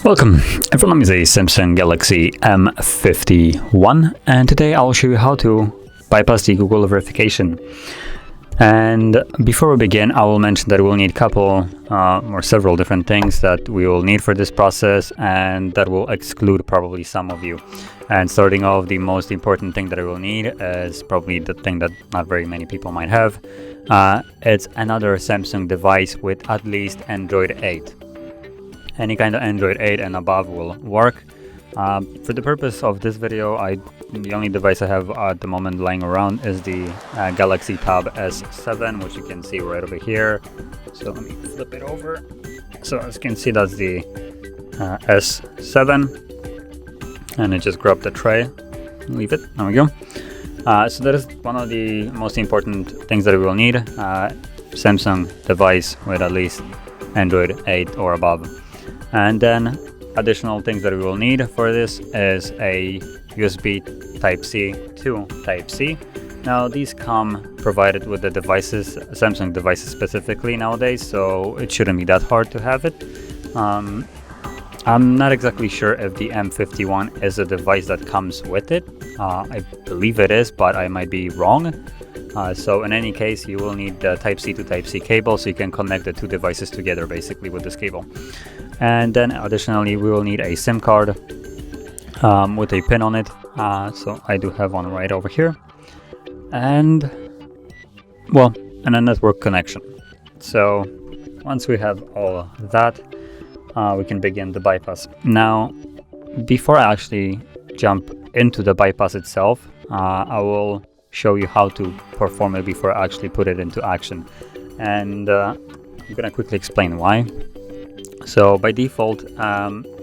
Welcome, in front of me is a Samsung Galaxy M51, and today I'll show you how to bypass the Google verification. And before we begin, I will mention that we'll need a couple or several different things that we will need for this process, and that will exclude probably some of you. And starting off, the most important thing that I will need is probably the thing that not very many people might have. It's another Samsung device with at least Android 8. Any kind of Android 8 and above will work. For the purpose of this video, the only device I have at the moment lying around is the Galaxy Tab S7, which you can see right over here. So let me flip it over. So as you can see, that's the S7, and it just grabbed the tray. Leave it. There we go. So that is one of the most important things that we will need. Samsung device with at least Android 8 or above. And then additional things that we will need for this is a USB Type-C to Type-C. Now these come provided with the devices, Samsung devices specifically nowadays, so it shouldn't be that hard to have it. I'm not exactly sure if the M51 is a device that comes with it. I believe it is, but I might be wrong. So in any case, you will need the Type-C to Type-C cable, so you can connect the two devices together basically with this cable. And then additionally, we will need a SIM card with a pin on it. So I do have one right over here. And a network connection. So once we have all that, we can begin the bypass. Now, before I actually jump into the bypass itself, I will show you how to perform it before I actually put it into action. And I'm gonna quickly explain why. So by default,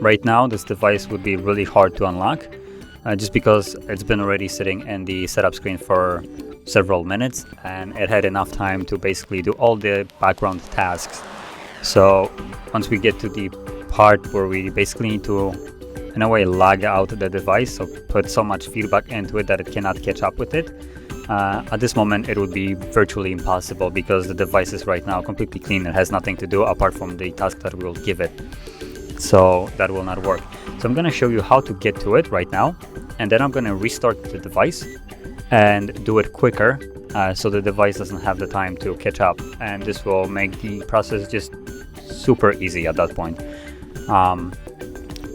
right now this device would be really hard to unlock, just because it's been already sitting in the setup screen for several minutes, and it had enough time to basically do all the background tasks. So once we get to the part where we basically need to, in a way, lag out the device, so put so much feedback into it that it cannot catch up with it, at this moment it would be virtually impossible, because the device is right now completely clean. It has nothing to do apart from the task that we will give it, so that will not work. So I'm going to show you how to get to it right now, and then I'm going to restart the device and do it quicker, so the device doesn't have the time to catch up, and this will make the process just super easy at that point.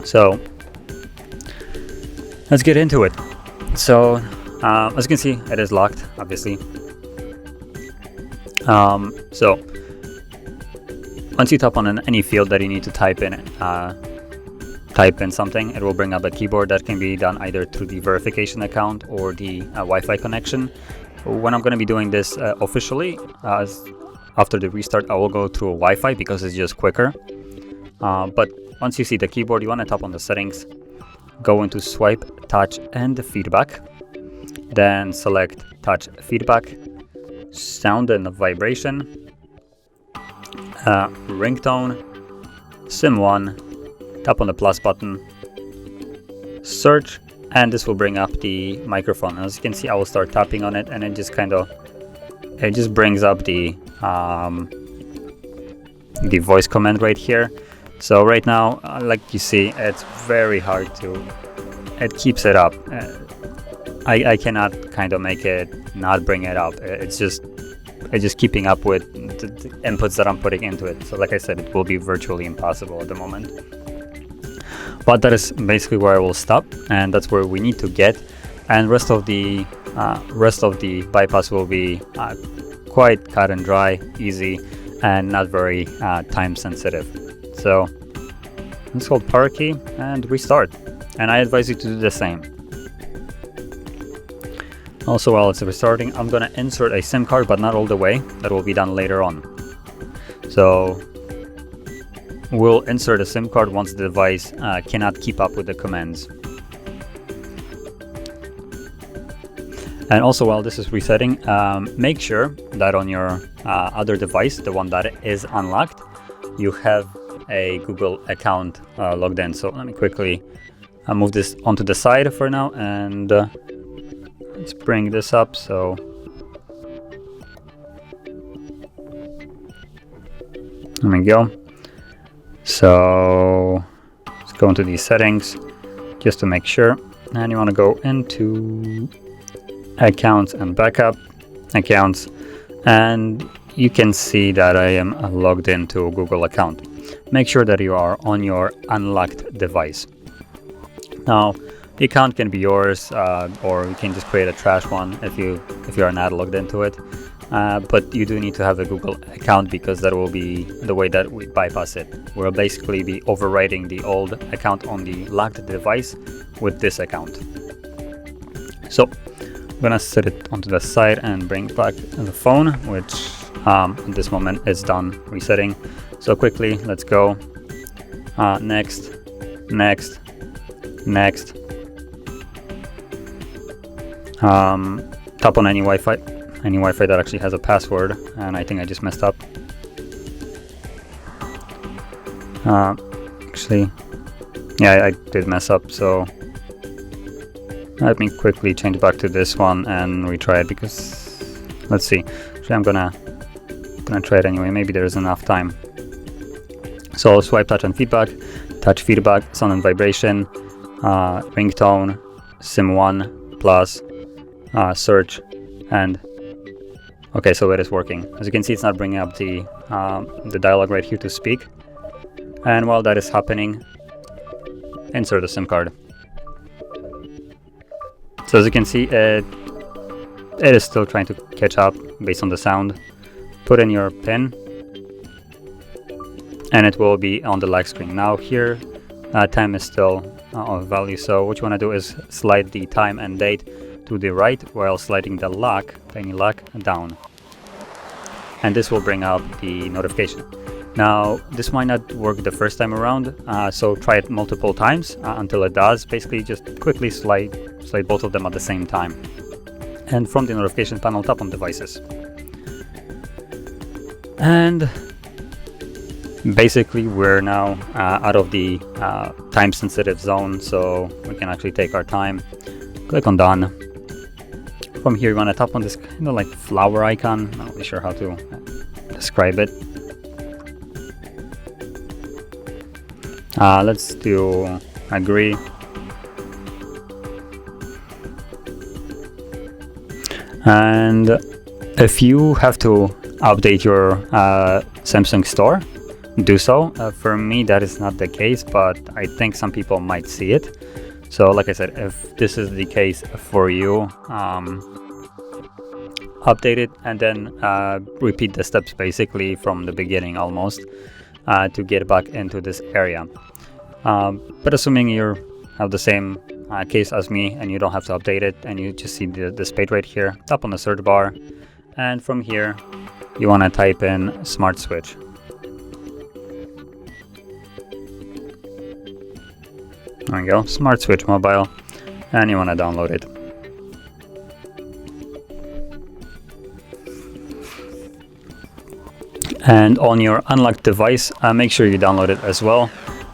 So let's get into it. So as you can see, it is locked, obviously. So once you tap on any field that you need to type in something, it will bring up a keyboard. That can be done either through the verification account or the Wi-Fi connection. When I'm going to be doing this officially, after the restart, I will go through Wi-Fi because it's just quicker. But once you see the keyboard, you want to tap on the settings, go into swipe, touch, and feedback. Then select touch feedback, sound and vibration, ringtone, SIM1, tap on the plus button, search, and this will bring up the microphone. As you can see, I will start tapping on it, and it just brings up the voice command right here. So right now, like you see, it's very hard it keeps it up. I cannot kind of make it not bring it up. It's just keeping up with the inputs that I'm putting into it. So like I said, it will be virtually impossible at the moment. But that is basically where I will stop, and that's where we need to get. And rest of the bypass will be quite cut and dry, easy, and not very time sensitive. So let's hold power key and restart. And I advise you to do the same. Also, while it's restarting, I'm going to insert a SIM card, but not all the way. That will be done later on. So we'll insert a SIM card once the device cannot keep up with the commands. And also, while this is resetting, make sure that on your other device, the one that is unlocked, you have a Google account logged in. So let me quickly move this onto the side for now, and let's bring this up. So There we go. So let's go into these settings just to make sure. And you want to go into accounts and backup accounts, and you can see that I am logged into a Google account. Make sure that you are on your unlocked device. Now the account can be yours, or you can just create a trash one if you are not logged into it. But you do need to have a Google account, because that will be the way that we bypass it. We'll basically be overwriting the old account on the locked device with this account. So I'm gonna set it onto the side and bring back the phone, which at this moment is done resetting. So quickly, let's go. Next. Tap on any Wi-Fi that actually has a password, and I think I just messed up. Actually, yeah, I did mess up, so let me quickly change back to this one and retry it, because let's see. Actually, I'm gonna try it anyway. Maybe there's enough time. So swipe, touch, and feedback. Touch, feedback, sound and vibration, ringtone, SIM1 plus, search, and okay, so it is working. As you can see, it's not bringing up the dialog right here to speak. And while that is happening, insert the SIM card. So as you can see, it is still trying to catch up based on the sound. Put in your PIN, and it will be on the lock screen. Now here, time is still of value. So what you want to do is slide the time and date to the right while sliding the lock, tiny lock, down. And this will bring up the notification. Now, this might not work the first time around, so try it multiple times until it does. Basically, just quickly slide both of them at the same time. And from the notification panel, tap on devices. And basically, we're now out of the time-sensitive zone, so we can actually take our time. Click on done. From here, you want to tap on this kind of like flower icon. I'm not really sure how to describe it. Let's do agree. And if you have to update your Samsung store, do so. For me, that is not the case, but I think some people might see it. So like I said, if this is the case for you, update it and then repeat the steps basically from the beginning almost to get back into this area. But assuming you have the same case as me and you don't have to update it, and you just see this page right here, tap on the search bar, and from here you want to type in smart switch. There we go, smart switch mobile, and you want to download it. And on your unlocked device, make sure you download it as well.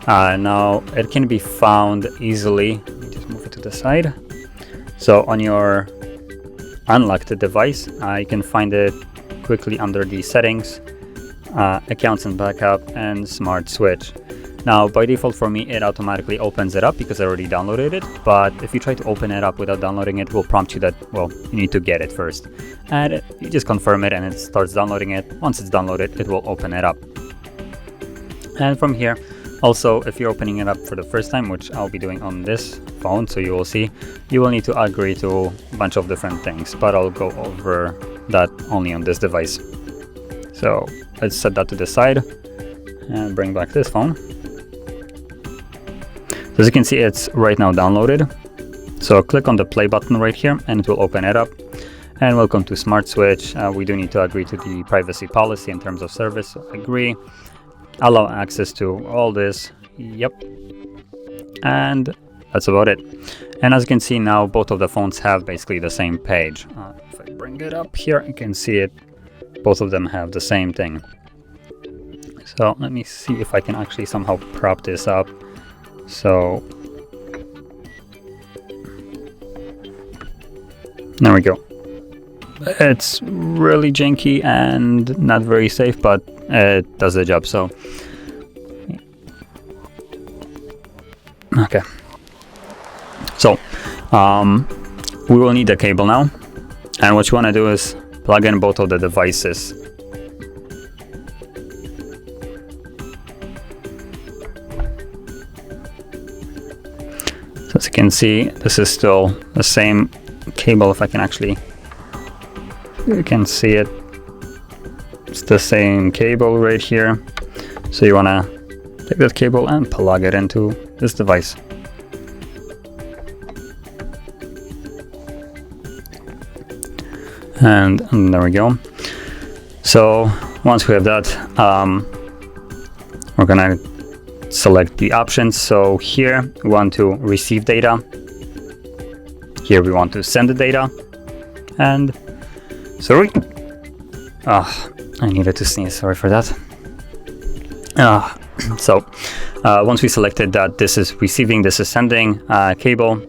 Now it can be found easily. Let me just move it to the side. So on your unlocked device, you can find it quickly under the settings, accounts and backup, and smart switch. Now by default for me, it automatically opens it up because I already downloaded it. But if you try to open it up without downloading it, will prompt you that, well, you need to get it first. And you just confirm it and it starts downloading it. Once it's downloaded, it will open it up. And from here, also, if you're opening it up for the first time, which I'll be doing on this phone, so you will see, you will need to agree to a bunch of different things, but I'll go over that only on this device. So let's set that to the side and bring back this phone. So as you can see, it's right now downloaded. So click on the play button right here and it will open it up. And welcome to Smart Switch. We do need to agree to the privacy policy in terms of service. So agree. Allow access to all this. Yep. And that's about it. And as you can see now, both of the phones have basically the same page. If I bring it up here, you can see it. Both of them have the same thing. So let me see if I can actually somehow prop this up. So there we go. It's really janky and not very safe, but it does the job. So okay, so we will need a cable now, and what you want to do is plug in both of the devices. So as you can see, this is still the same cable. If I can actually, you can see it, it's the same cable right here. So you want to take that cable and plug it into this device. And there we go. So once we have that, we're gonna select the options. So here we want to receive data, here we want to send the data, and sorry, I needed to sneeze, sorry for that. So once we selected that this is receiving, this is sending, cable,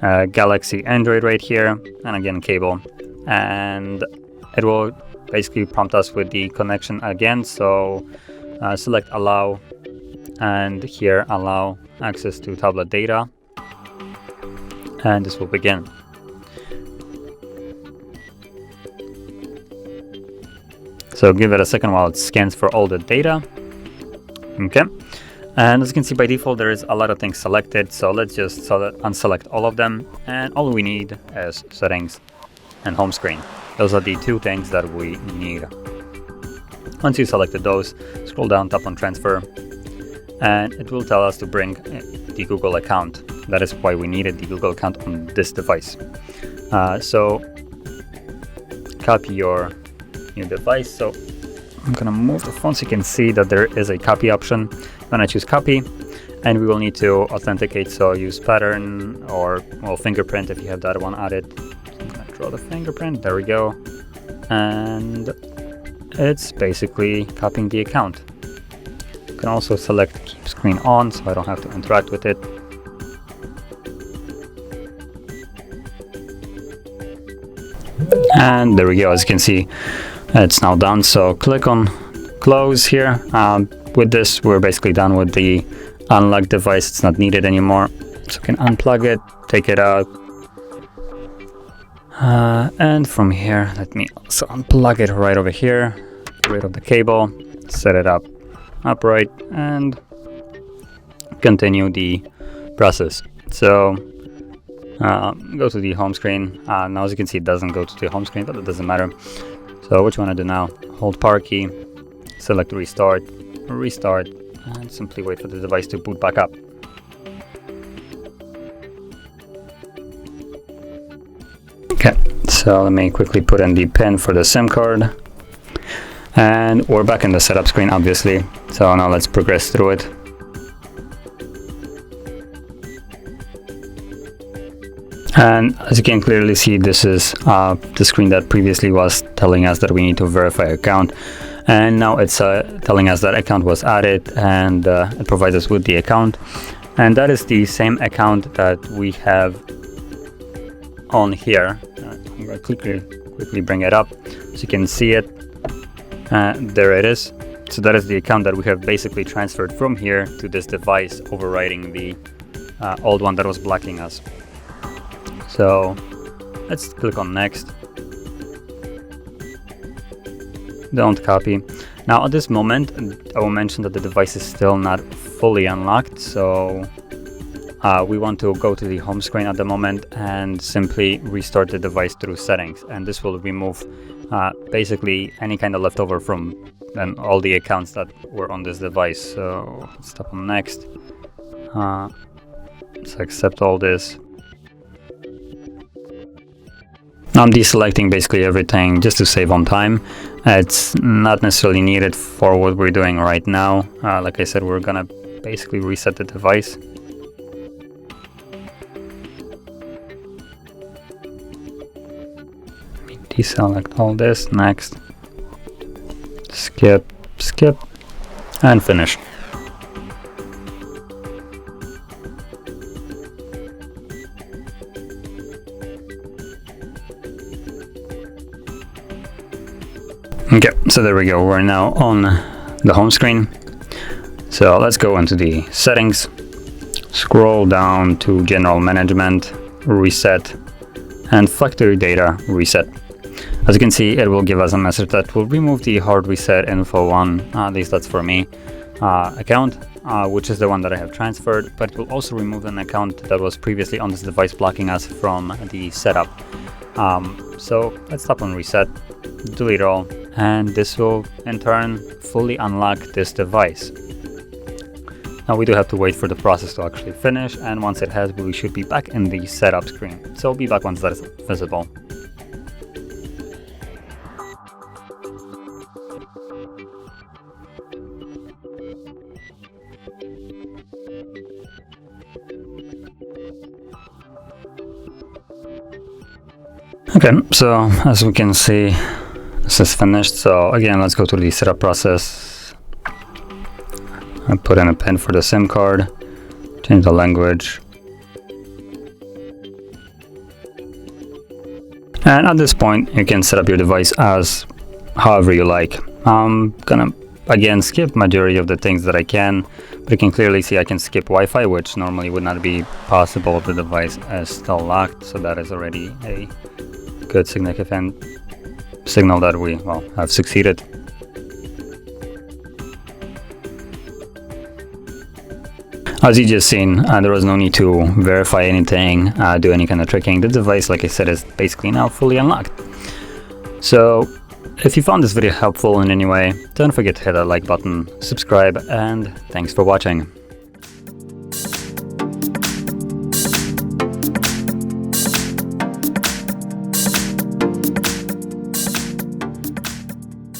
Galaxy Android right here, and again cable, and it will basically prompt us with the connection again. So select allow, and here allow access to tablet data, and this will begin. So give it a second while it scans for all the data. Okay, and as you can see, by default there is a lot of things selected, so let's just unselect all of them, and all we need is settings and home screen. Those are the two things that we need. Once you selected those, scroll down, tap on transfer, and it will tell us to bring the Google account. That is why we needed the Google account on this device. So copy your new device. So I'm gonna move the phone so you can see that there is a copy option. I'm gonna choose copy, and we will need to authenticate. So use pattern or fingerprint if you have that one added. I'm gonna draw the fingerprint. There we go, and it's basically copying the account. You can also select keep screen on, so I don't have to interact with it. And there we go. As you can see, it's now done. So click on close here. With this, we're basically done with the unlocked device. It's not needed anymore. So you can unplug it, take it out. And from here, let me also unplug it right over here. Get rid of the cable, set it up upright, and continue the process. So go to the home screen. Now as you can see, it doesn't go to the home screen, but it doesn't matter. So what you want to do now, hold power key, select restart, and simply wait for the device to boot back up. Okay, so let me quickly put in the pin for the SIM card, and we're back in the setup screen, obviously. So now let's progress through it. And as you can clearly see, this is the screen that previously was telling us that we need to verify account, and now it's telling us that account was added, and it provides us with the account, and that is the same account that we have on here. I'm going to quickly bring it up so you can see it. There it is. So that is the account that we have basically transferred from here to this device, overriding the old one that was blocking us. So let's click on next. Don't copy. Now at this moment, I will mention that the device is still not fully unlocked. So we want to go to the home screen at the moment and simply restart the device through settings. And this will remove basically any kind of leftover from all the accounts that were on this device. So let's tap on next. Let's accept all this. I'm deselecting basically everything just to save on time. It's not necessarily needed for what we're doing right now. Like I said, we're gonna basically reset the device. Deselect all this, next, skip, and finish. Okay, so there we go. We're now on the home screen. So let's go into the settings, scroll down to general management, reset, and factory data reset. As you can see, it will give us a message that will remove the HardReset.info at least that's for me, account, which is the one that I have transferred, but it will also remove an account that was previously on this device blocking us from the setup. So let's tap on reset, delete all, and this will in turn fully unlock this device. Now we do have to wait for the process to actually finish, and once it has, we should be back in the setup screen. So I'll be back once that is visible. Okay, so as we can see, this is finished. So again, let's go to the setup process. I put in a pin for the SIM card, change the language. And at this point, you can set up your device as however you like. I'm gonna again skip majority of the things that I can, but you can clearly see I can skip Wi-Fi, which normally would not be possible if the device is still locked. So that is already a good significant signal that we, well, have succeeded. As you just seen, there was no need to verify anything, do any kind of tricking. The device, like I said, is basically now fully unlocked. So if you found this video helpful in any way, don't forget to hit that like button, subscribe, and thanks for watching.